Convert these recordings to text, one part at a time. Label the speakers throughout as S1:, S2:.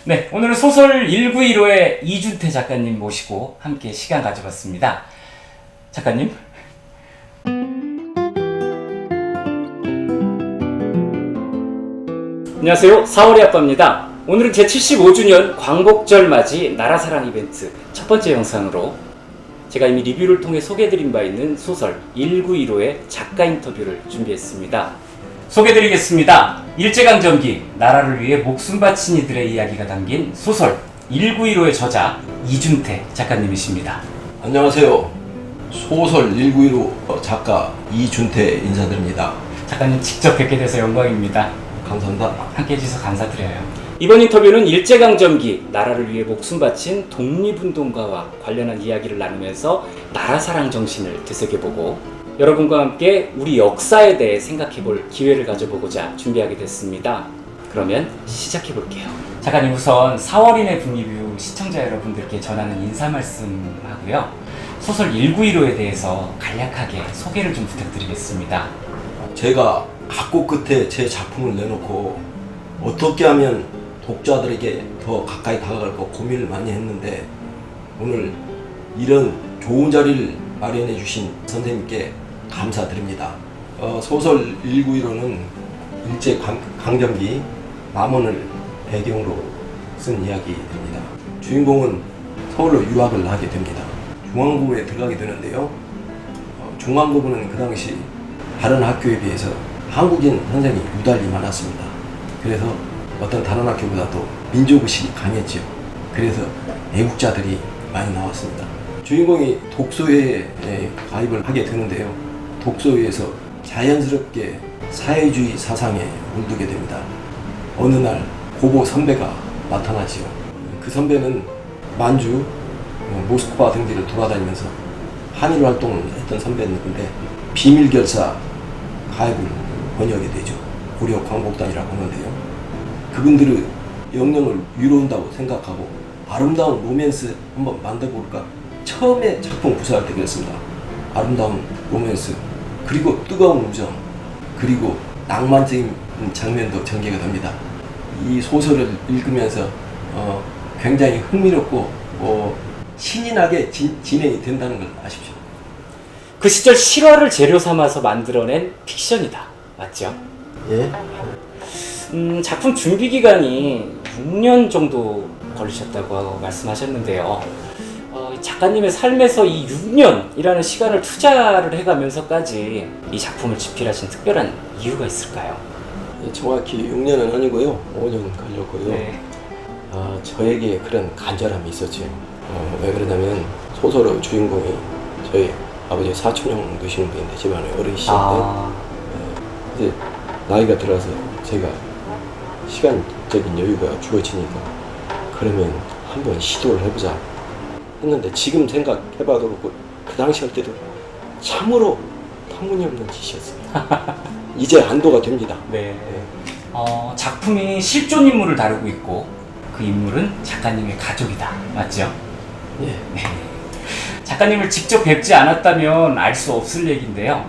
S1: 네, 오늘은 소설 1915의 이준태 작가님 모시고 함께 시간 가져봤습니다. 작가님. 안녕하세요. 4월의 아빠입니다. 오늘은 제75주년 광복절 맞이 나라사랑 이벤트 첫 번째 영상으로 제가 이미 리뷰를 통해 소개해드린 바 있는 소설 1915의 작가 인터뷰를 준비했습니다. 소개해드리겠습니다. 일제강점기 나라를 위해 목숨 바친 이들의 이야기가 담긴 소설 1915의 저자 이준태 작가님이십니다.
S2: 안녕하세요. 소설 1915 작가 이준태 인사드립니다.
S1: 작가님 직접 뵙게 돼서 영광입니다.
S2: 감사합니다.
S1: 함께 해주셔서 감사드려요. 이번 인터뷰는 일제강점기 나라를 위해 목숨 바친 독립운동가와 관련한 이야기를 나누면서 나라사랑 정신을 되새겨보고 여러분과 함께 우리 역사에 대해 생각해볼 기회를 가져보고자 준비하게 됐습니다. 그러면 시작해볼게요. 작가님, 우선 4월인의 북리뷰 시청자 여러분들께 전하는 인사 말씀 하고요. 소설 1915에 대해서 간략하게 소개를 좀 부탁드리겠습니다.
S2: 제가 각고 끝에 제 작품을 내놓고 어떻게 하면 독자들에게 더 가까이 다가갈까 고민을 많이 했는데 오늘 이런 좋은 자리를 마련해 주신 선생님께 감사드립니다. 소설 1915는 일제강점기 남원을 배경으로 쓴 이야기입니다. 주인공은 서울로 유학을 하게 됩니다. 중앙고에 들어가게 되는데요. 중앙고는 그 당시 다른 학교에 비해서 한국인 선생이 유달리 많았습니다. 그래서 어떤 다른 학교보다도 민족의식이 강했죠. 그래서 애국자들이 많이 나왔습니다. 주인공이 독서회에 가입을 하게 되는데요. 독서회에서 자연스럽게 사회주의 사상에 물들게 됩니다. 어느 날 고보 선배가 나타나지요. 그 선배는 만주, 모스크바 등지를 돌아다니면서 한일 활동을 했던 선배였는데 비밀결사 가입을 번역하게 되죠. 고려 광복단이라고 하는데요. 그분들의 영령을 위로한다고 생각하고 아름다운 로맨스 한번 만들어볼까? 처음에 작품 구상할 때 그랬습니다. 아름다운 로맨스, 그리고 뜨거운 우정, 그리고 낭만적인 장면도 전개가 됩니다. 이 소설을 읽으면서 굉장히 흥미롭고 신이 나게 진행이 된다는 걸 아십시오.
S1: 그 시절 실화를 재료 삼아서 만들어낸 픽션이다. 맞죠?
S2: 예.
S1: 작품 준비 기간이 6년 정도 걸리셨다고 말씀하셨는데요. 작가님의 삶에서 이 6년이라는 시간을 투자를 해가면서까지 이 작품을 집필하신 특별한 이유가 있을까요?
S2: 정확히 6년은 아니고요. 5년 걸렸고요.
S1: 네.
S2: 저에게 그런 간절함이 있었죠. 왜 그러냐면 소설의 주인공이 저희 아버지 사촌형 되시는 분인데 집안의 어르신인데 이제 나이가 들어서 제가 시간적인 여유가 주어지니까 그러면 한번 시도를 해보자 했는데 지금 생각해봐도 그렇고 그 당시 할 때도 참으로 터무니없는 짓이었습니다. 이제 안도가 됩니다.
S1: 네. 작품이 실존 인물을 다루고 있고 그 인물은 작가님의 가족이다. 맞죠?
S2: 예.
S1: 네. 작가님을 직접 뵙지 않았다면 알 수 없을 얘기인데요.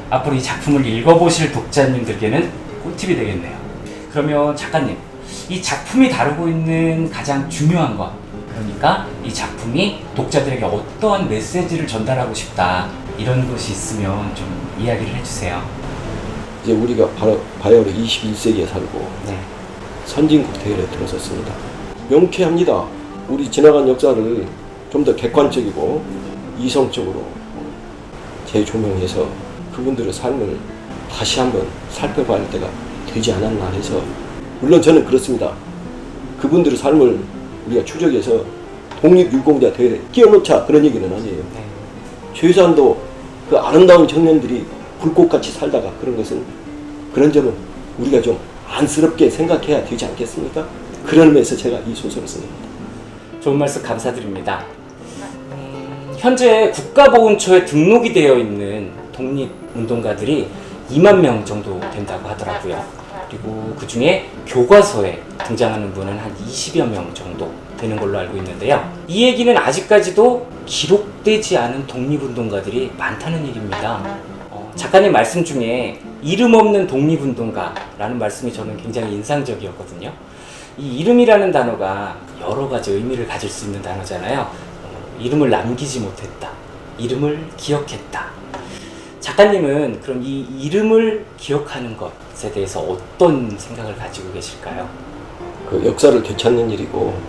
S1: 앞으로 이 작품을 읽어보실 독자님들께는 꿀팁이 되겠네요. 그러면 작가님, 이 작품이 다루고 있는 가장 중요한 것, 그러니까 이 작품이 독자들에게 어떠한 메시지를 전달하고 싶다, 이런 것이 있으면 좀 이야기를 해주세요.
S2: 이제 우리가 바야흐로 21세기에 살고
S1: 네.
S2: 선진국 대열에 들어섰습니다. 명쾌합니다. 우리 지나간 역사를 좀 더 객관적이고 이성적으로 재조명해서 그분들의 삶을 다시 한번 살펴봐야 할 때가 되지 않았나 해서, 물론 저는 그렇습니다. 그분들의 삶을 우리가 추적해서 독립유공자 대회에 끼워놓자 그런 얘기는 아니에요.
S1: 네.
S2: 최소한도 그 아름다운 청년들이 불꽃같이 살다가 그런 것은, 그런 점은 우리가 좀 안쓰럽게 생각해야 되지 않겠습니까? 그런 의미에서 제가 이 소설을 씁니다.
S1: 좋은 말씀 감사드립니다. 현재 국가보훈처에 등록이 되어 있는 독립운동가들이 2만 명 정도 된다고 하더라고요. 그리고 그 중에 교과서에 등장하는 분은 한 20여 명 정도 되는 걸로 알고 있는데요. 이 얘기는 아직까지도 기록되지 않은 독립운동가들이 많다는 얘기입니다. 작가님 말씀 중에 이름 없는 독립운동가라는 말씀이 저는 굉장히 인상적이었거든요. 이 이름이라는 단어가 여러 가지 의미를 가질 수 있는 단어잖아요. 이름을 남기지 못했다. 이름을 기억했다. 작가님은 그럼 이 이름을 기억하는 것에 대해서 어떤 생각을 가지고 계실까요?
S2: 그 역사를 되찾는 일이고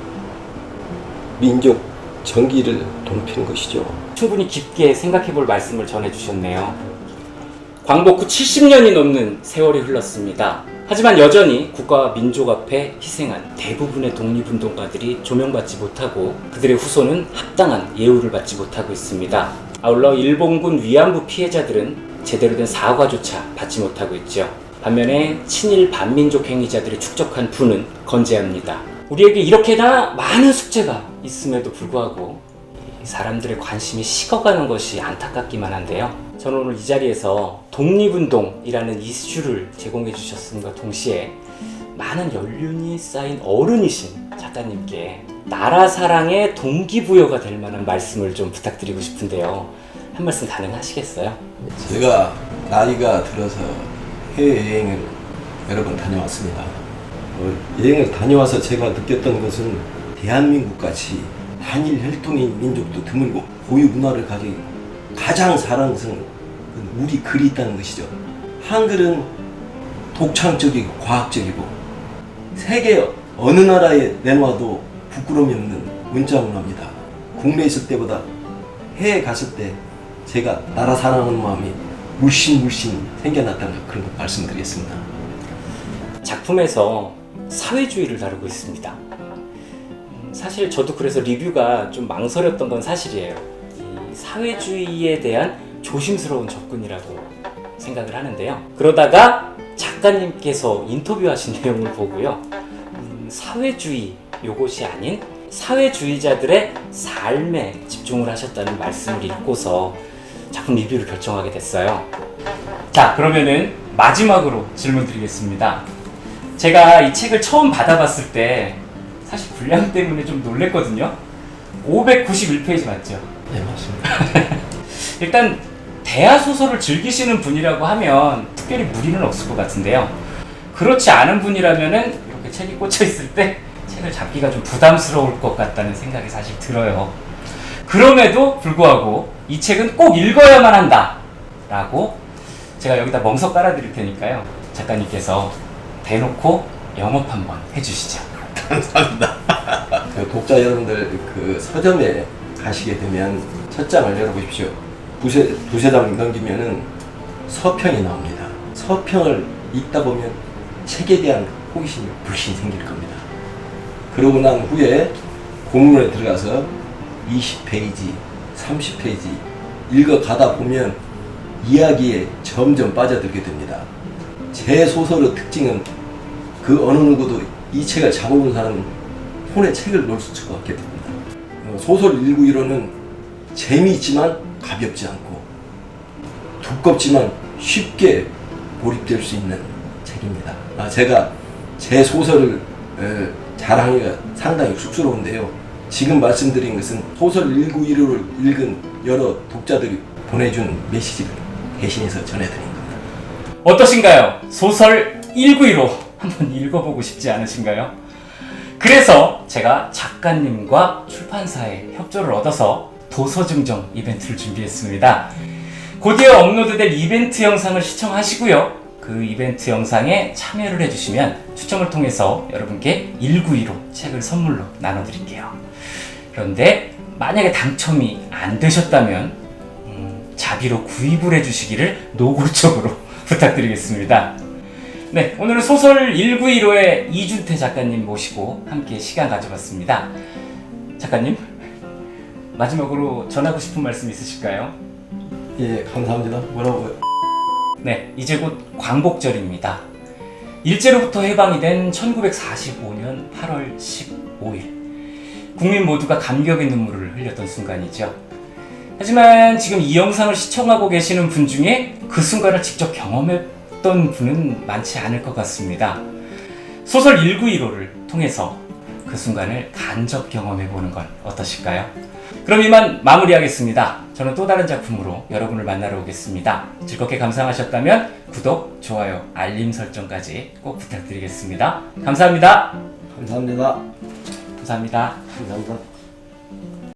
S2: 민족 정기를 높이는 것이죠.
S1: 충분히 깊게 생각해 볼 말씀을 전해주셨네요. 광복 후 70년이 넘는 세월이 흘렀습니다. 하지만 여전히 국가와 민족 앞에 희생한 대부분의 독립운동가들이 조명받지 못하고 그들의 후손은 합당한 예우를 받지 못하고 있습니다. 아울러 일본군 위안부 피해자들은 제대로 된 사과조차 받지 못하고 있죠. 반면에 친일 반민족 행위자들의 축적한 부는 건재합니다. 우리에게 이렇게나 많은 숙제가 있음에도 불구하고 사람들의 관심이 식어가는 것이 안타깝기만 한데요. 저는 오늘 이 자리에서 독립운동이라는 이슈를 제공해 주셨음과 동시에 많은 연륜이 쌓인 어른이신 작가님께 나라 사랑의 동기부여가 될 만한 말씀을 좀 부탁드리고 싶은데요. 한 말씀 가능하시겠어요?
S2: 제가 나이가 들어서 해외여행을 여러 번 다녀왔습니다. 여행을 다녀와서 제가 느꼈던 것은 대한민국같이 한일 혈통인 민족도 드물고 고유 문화를 가지고 가장 사랑스러운 우리 글이 있다는 것이죠. 한글은 독창적이고 과학적이고 세계 어느 나라에 내놔도 부끄러움이 없는 문자 문화입니다. 국내에 있을 때보다 해외에 갔을 때 제가 나라 사랑하는 마음이 물씬 생겨났다는 그런 거 말씀드리겠습니다.
S1: 작품에서 사회주의를 다루고 있습니다. 사실 저도 그래서 리뷰가 좀 망설였던 건 사실이에요. 이 사회주의에 대한 조심스러운 접근이라고 생각을 하는데요. 그러다가 작가님께서 인터뷰하신 내용을 보고요. 사회주의 요것이 아닌 사회주의자들의 삶에 집중을 하셨다는 말씀을 읽고서 작품 리뷰를 결정하게 됐어요. 자, 그러면은 마지막으로 질문 드리겠습니다. 제가 이 책을 처음 받아봤을 때 사실 분량 때문에 좀 놀랬거든요. 591페이지 맞죠?
S2: 네, 맞습니다.
S1: 일단 대하소설을 즐기시는 분이라고 하면 특별히 무리는 없을 것 같은데요. 그렇지 않은 분이라면은 이렇게 책이 꽂혀 있을 때 책을 잡기가 좀 부담스러울 것 같다는 생각이 사실 들어요. 그럼에도 불구하고 이 책은 꼭 읽어야만 한다 라고 제가 여기다 멍석 깔아드릴 테니까요. 작가님께서 대놓고 영업 한번 해주시죠.
S2: 감사합니다. 그 독자 여러분들 그 서점에 가시게 되면 첫 장을 열어보십시오. 두세 장 넘기면은 서평이 나옵니다. 서평을 읽다 보면 책에 대한 호기심이 불신 생길 겁니다. 그러고 난 후에 본문에 들어가서 20페이지, 30페이지 읽어가다 보면 이야기에 점점 빠져들게 됩니다. 제 소설의 특징은 그 어느 누구도 이 책을 잡아본 사람은 손에 책을 놓을 수가 없게 됩니다. 소설 1915는 재미있지만 가볍지 않고 두껍지만 쉽게 몰입될 수 있는 책입니다. 제가 제 소설을 자랑하기가 상당히 쑥스러운데요. 지금 말씀드린 것은 소설 1915를 읽은 여러 독자들이 보내준 메시지를 대신해서 전해드린 겁니다.
S1: 어떠신가요? 소설 1915 한번 읽어보고 싶지 않으신가요? 그래서 제가 작가님과 출판사의 협조를 얻어서 도서 증정 이벤트를 준비했습니다. 곧이어 업로드될 이벤트 영상을 시청하시고요. 그 이벤트 영상에 참여를 해주시면 추첨을 통해서 여러분께 1915 책을 선물로 나눠드릴게요. 그런데 만약에 당첨이 안 되셨다면 자비로 구입을 해주시기를 노골적으로 부탁드리겠습니다. 네, 오늘은 소설 1915의 이준태 작가님 모시고 함께 시간 가져봤습니다. 작가님, 마지막으로 전하고 싶은 말씀 있으실까요?
S2: 예, 감사합니다. 뭐라고요?
S1: 네, 이제 곧 광복절입니다. 일제로부터 해방이 된 1945년 8월 15일. 국민 모두가 감격의 눈물을 흘렸던 순간이죠. 하지만 지금 이 영상을 시청하고 계시는 분 중에 그 순간을 직접 경험했던 분은 많지 않을 것 같습니다. 소설 1915를 통해서 그 순간을 간접 경험해보는 건 어떠실까요? 그럼 이만 마무리하겠습니다. 저는 또 다른 작품으로 여러분을 만나러 오겠습니다. 즐겁게 감상하셨다면 구독, 좋아요, 알림 설정까지 꼭 부탁드리겠습니다. 감사합니다.
S3: 감사합니다.
S1: 감사합니다.
S3: 감사합니다.